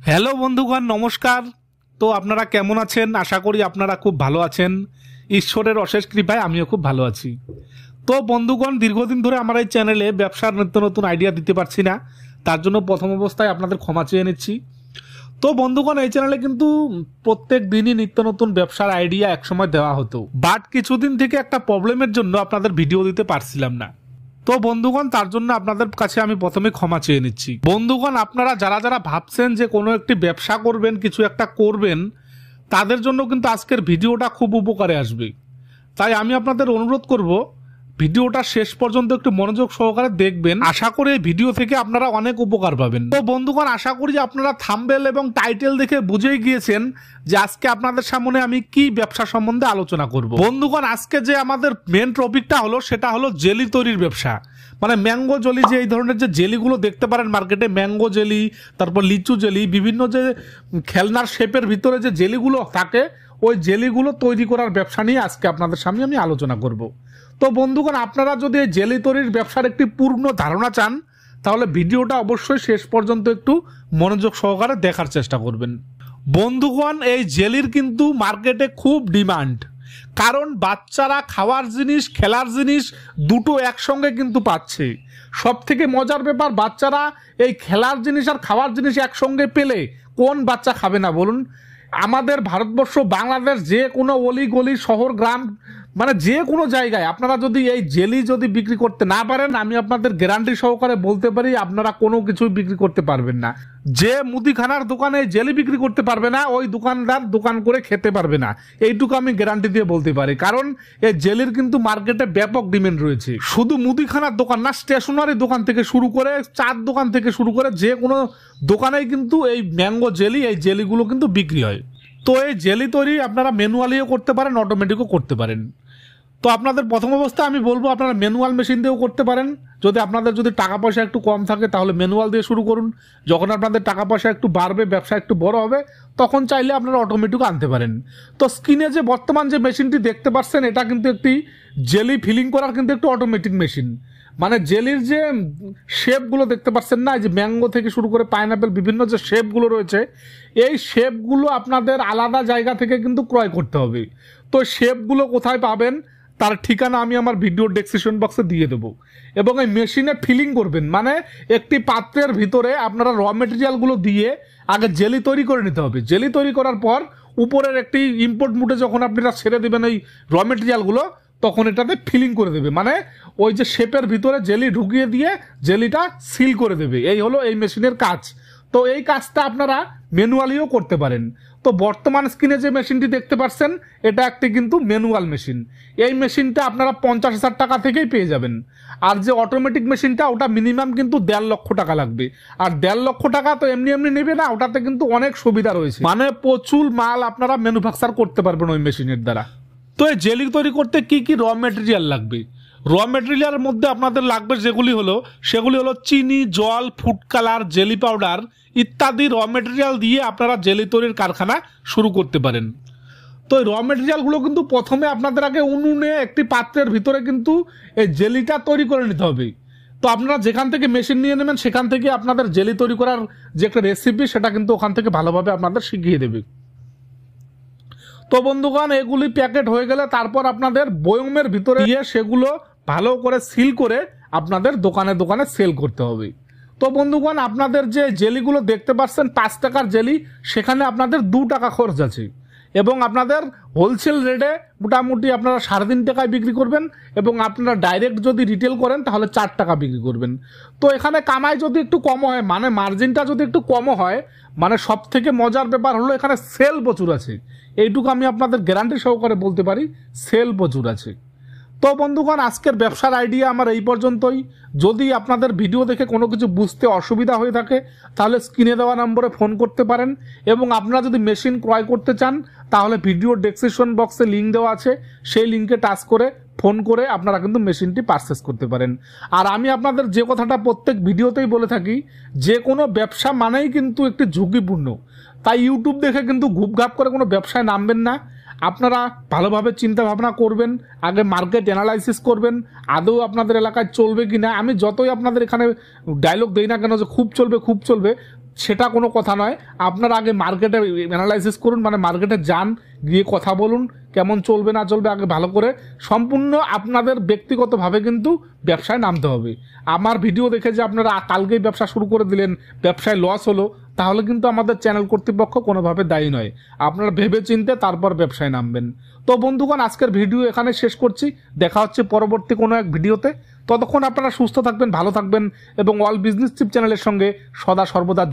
Hello বন্ধুগণ, নমস্কার। তো আপনারা কেমন আছেন? আশা করি আপনারা খুব ভালো আছেন। ঈশ্বরের অশেষ কৃপায় আমিও খুব ভালো আছি। তো বন্ধুগণ, দীর্ঘদিন ধরে আমার এই চ্যানেলে ব্যবসার নিত্য নতুন আইডিয়া দিতে পারছি না, তার জন্য প্রথম অবস্থায় আপনাদের ক্ষমা চেয়ে নিচ্ছি। তো বন্ধুগণ, এই চ্যানেলে কিন্তু প্রত্যেক দিনই নিত্য নতুন ব্যবসার আইডিয়া একসময় দেওয়া হতো, বাট কিছুদিন থেকে একটা প্রবলেমের জন্য আপনাদের ভিডিও দিতে পারছিলাম না। তো বন্ধুগণ, তার জন্য আপনাদের কাছে আমি প্রথমে ক্ষমা চেয়ে নিচ্ছি। বন্ধুগণ, আপনারা যারা যারা ভাবছেন যে কোনো একটি ব্যবসা করবেন, কিছু একটা করবেন, তাদের জন্য কিন্তু আজকের ভিডিওটা খুব উপকারে আসবে। তাই আমি আপনাদের অনুরোধ করব, ভিডিওটা শেষ পর্যন্ত একটু মনোযোগ সহকারে দেখবেন। আশা করি এই ভিডিও থেকে আপনারা অনেক উপকার পাবেন। তো বন্ধুগণ, আশা করি আপনারা থাম্বনেল এবং টাইটেল দেখে বুঝেই গিয়েছেন যে আজকে আপনাদের সামনে আমি কি ব্যবসা সম্বন্ধে আলোচনা করব। বন্ধুগণ, আজকে যে আমাদের মেন টপিকটা হলো সেটা হলো জেলি তৈরির ব্যবসা। মানে ম্যাঙ্গো জেলি, যে এই ধরনের যে জেলিগুলো দেখতে পারেন মার্কেটে, ম্যাঙ্গো জেলি, তারপর লিচু জেলি, বিভিন্ন যে খেলনার শেপের ভিতরে যে জেলিগুলো থাকে, ওই জেলিগুলো তৈরি করার ব্যবসা নিয়ে আজকে আপনাদের সামনে আমি আলোচনা করব। তো বন্ধুগণ, আপনারা যদি এই জেলি তৈরির ব্যবসার একটি পূর্ণ ধারণা চান, তাহলে ভিডিওটা অবশ্যই শেষ পর্যন্ত একটু মনোযোগ সহকারে দেখার চেষ্টা করবেন। বন্ধুগণ, এই জেলির কিন্তু মার্কেটে খুব ডিমান্ড, কারণ বাচ্চারা খাওয়ার জিনিস, খেলার জিনিস দুটো একসঙ্গে কিন্তু পাচ্ছে। সব থেকে মজার ব্যাপার, বাচ্চারা এই খেলার জিনিস আর খাওয়ার জিনিস একসঙ্গে পেলে কোন বাচ্চা খাবে না বলুন? আমাদের ভারতবর্ষ, বাংলাদেশ, যে কোনো অলি গলি, শহর গ্রাম, মানে যে কোনো জায়গায় আপনারা যদি এই জেলি যদি বিক্রি করতে না পারেন, আমি আপনাদের গ্যারান্টি সহকারে বলতে পারি আপনারা কোনো কিছুই বিক্রি করতে পারবেন না। যে মুদিখানার দোকানে জেলি বিক্রি করতে পারবে না, ওই দোকানদার দোকান করে খেতে পারবে না, এইটুকু আমি গ্যারান্টি দিয়ে বলতে পারি। কারণ এই জেলির কিন্তু মার্কেটে ব্যাপক ডিমান্ড রয়েছে। শুধু মুদিখানার দোকান না, স্টেশনারি দোকান থেকে শুরু করে, চার দোকান থেকে শুরু করে যে কোনো দোকানেই কিন্তু এই ম্যাঙ্গো জেলি, এই জেলিগুলো কিন্তু বিক্রি হয়। তো এই জেলি তৈরি আপনারা ম্যানুয়ালিও করতে পারেন, অটোমেটিকও করতে পারেন। তো আপনাদের প্রথম অবস্থায় আমি বলবো আপনারা ম্যানুয়াল মেশিন দিয়েও করতে পারেন। যদি আপনাদের যদি টাকা পয়সা একটু কম থাকে তাহলে ম্যানুয়াল দিয়ে শুরু করুন। যখন আপনাদের টাকা পয়সা একটু বাড়বে, ব্যবসা একটু বড় হবে, তখন চাইলে আপনারা অটোমেটিক আনতে পারেন। তো স্ক্রিনে যে বর্তমান যে মেশিনটি দেখতে পাচ্ছেন, এটা কিন্তু একটি জেলি ফিলিং করার কিন্তু একটু অটোমেটিক মেশিন। মানে জেলির যে শেপগুলো দেখতে পাচ্ছেন না, যে ম্যাঙ্গো থেকে শুরু করে পাইনাপেল, বিভিন্ন যে শেপগুলো রয়েছে, এই শেপগুলো আপনাদের আলাদা জায়গা থেকে কিন্তু ক্রয় করতে হবে। তো শেপগুলো কোথায় পাবেন তার ঠিকানা আমি আমার ভিডিও ডেসক্রিপশন বক্সে দিয়ে দেবো। এবং এই মেশিনে ফিলিং করবেন, মানে একটি পাত্রের ভিতরে আপনারা র মেটেরিয়ালগুলো দিয়ে আগে জেলি তৈরি করে নিতে হবে। জেলি তৈরি করার পর উপরের একটি ইম্পোর্ট মুডে যখন আপনারা ছেড়ে দেবেন এই র মেটেরিয়ালগুলো, তখন এটাতে ফিলিং করে দেবে, মানে ওই যে শেপের ভিতরে জেলি ঢুকিয়ে দিয়ে জেলিটা সিল করে দেবে। এই হলো এই মেশিনের কাজ। তো এই কাজটা আপনারা ম্যানুয়ালিও করতে পারেন। তো বর্তমান স্ক্রিনে যে মেশিনটি দেখতে পাচ্ছেন, এটা একটি কিন্তু ম্যানুয়াল মেশিন। এই মেশিনটা আপনারা 50,000 টাকা থেকেই পেয়ে যাবেন। আর যে অটোমেটিক মেশিনটা, ওটা মিনিমাম কিন্তু 1.5 লক্ষ টাকা লাগবে। আর 1.5 লক্ষ টাকা তো এমনি এমনি নেবে না, ওটাতে কিন্তু অনেক সুবিধা রয়েছে, মানে প্রচুর মাল আপনারা ম্যানুফ্যাকচার করতে পারবেন ওই মেশিনের দ্বারা। তো এই জেলি তৈরি করতে কি কি র মেটেরিয়াল লাগবে? র মেটেরিয়ালের মধ্যে আপনাদের লাগবে সেগুলি হলো চিনি, জল, ফুড কালার, জেলি পাউডার ইত্যাদি র মেটেরিয়াল দিয়ে আপনারা জেলি তৈরির কারখানা শুরু করতে পারেন। তো এই র মেটেরিয়ালগুলো কিন্তু প্রথমে আপনাদের আগে উনুনে একটি পাত্রের ভিতরে কিন্তু এই জেলিটা তৈরি করে নিতে হবে। তো আপনারা যেখান থেকে মেশিন নিয়ে নেবেন, সেখান থেকে আপনাদের জেলি তৈরি করার যে একটা রেসিপি, সেটা কিন্তু ওখান থেকে ভালোভাবে আপনাদের শিখিয়ে দেবে। তো বন্ধুগণ, এগুলি প্যাকেট হয়ে গেলে তারপর আপনাদের বয়মের ভিতরে দিয়ে সেগুলো ভালো করে সিল করে আপনাদের দোকানে দোকানে সেল করতে হবে। তো বন্ধুগণ, আপনাদের যে জেলিগুলো দেখতে পাচ্ছেন 5 টাকার জেলি, সেখানে আপনাদের 2 টাকা খরচ আছে। এবং আপনাদের হোলসেল রেটে মোটামুটি আপনারা 3.5 টাকায় বিক্রি করবেন। এবং আপনারা ডাইরেক্ট যদি রিটেল করেন তাহলে 4 টাকা বিক্রি করবেন। তো এখানে কামাই যদি একটু কম হয়, মানে মার্জিনটা যদি একটু কমও হয়, মানে সব থেকে মজার ব্যাপার হলো এখানে সেল প্রচুর আছে। এইটুকু আমি আপনাদের গ্যারান্টি সহকারে বলতে পারি, সেল প্রচুর আছে। তো বন্ধুগণ, আজকের ব্যবসার আইডিয়া আমার এই পর্যন্তই। যদি আপনাদের ভিডিও দেখে কোনো কিছু বুঝতে অসুবিধা হয়ে থাকে, তাহলে স্ক্রিনে দেওয়া নম্বরে ফোন করতে পারেন। এবং আপনারা যদি মেশিন ক্রয় করতে চান, তাহলে ভিডিও ডেসক্রিপশন বক্সে লিঙ্ক দেওয়া আছে, সেই লিঙ্কে টাচ করে ফোন করে আপনারা কিন্তু মেশিনটি পারচেস করতে পারেন। আর আমি আপনাদের যে কথাটা প্রত্যেক ভিডিওতেই বলে থাকি, যে কোনো ব্যবসা মানেই কিন্তু একটি ঝুঁকিপূর্ণ। তাই ইউটিউব দেখে কিন্তু ঘুপঘাপ করে কোনো ব্যবসায় নামবেন না। আপনারা ভালোভাবে চিন্তা ভাবনা করবেন, আগে মার্কেট অ্যানালাইসিস করবেন, আদৌ আপনাদের এলাকায় চলবে কিনা। আমি যতই আপনাদের এখানে ডায়লগ দেই না কেন যে খুব চলবে, সেটা কোনো কথা নয়। আপনারা আগে মার্কেটে অ্যানালাইসিস করুন, মানে মার্কেটে যান, গিয়ে কথা বলুন, কেমন চলবে না চলবে আগে ভালো করে সম্পূর্ণ আপনাদের ব্যক্তিগতভাবে কিন্তু ব্যবসায় নামতে হবে। আমার ভিডিও দেখে যে আপনারা কালকেই ব্যবসা শুরু করে দিলেন, ব্যবসায় লস হলো, তাহলে কিন্তু আমাদের চ্যানেল কর্তৃপক্ষ কোনোভাবে দায়ী নয়। আপনারা ভেবে চিনতে তারপর ব্যবসায় নামবেন। তো বন্ধুগণ, আজকের ভিডিও এখানে শেষ করছি। দেখা হচ্ছে পরবর্তী কোনো এক ভিডিওতে। ততক্ষণ আপনারা সুস্থ থাকবেন, ভালো থাকবেন এবং অল বিজনেস টিপ চ্যানেলের সঙ্গে সদা সর্বদা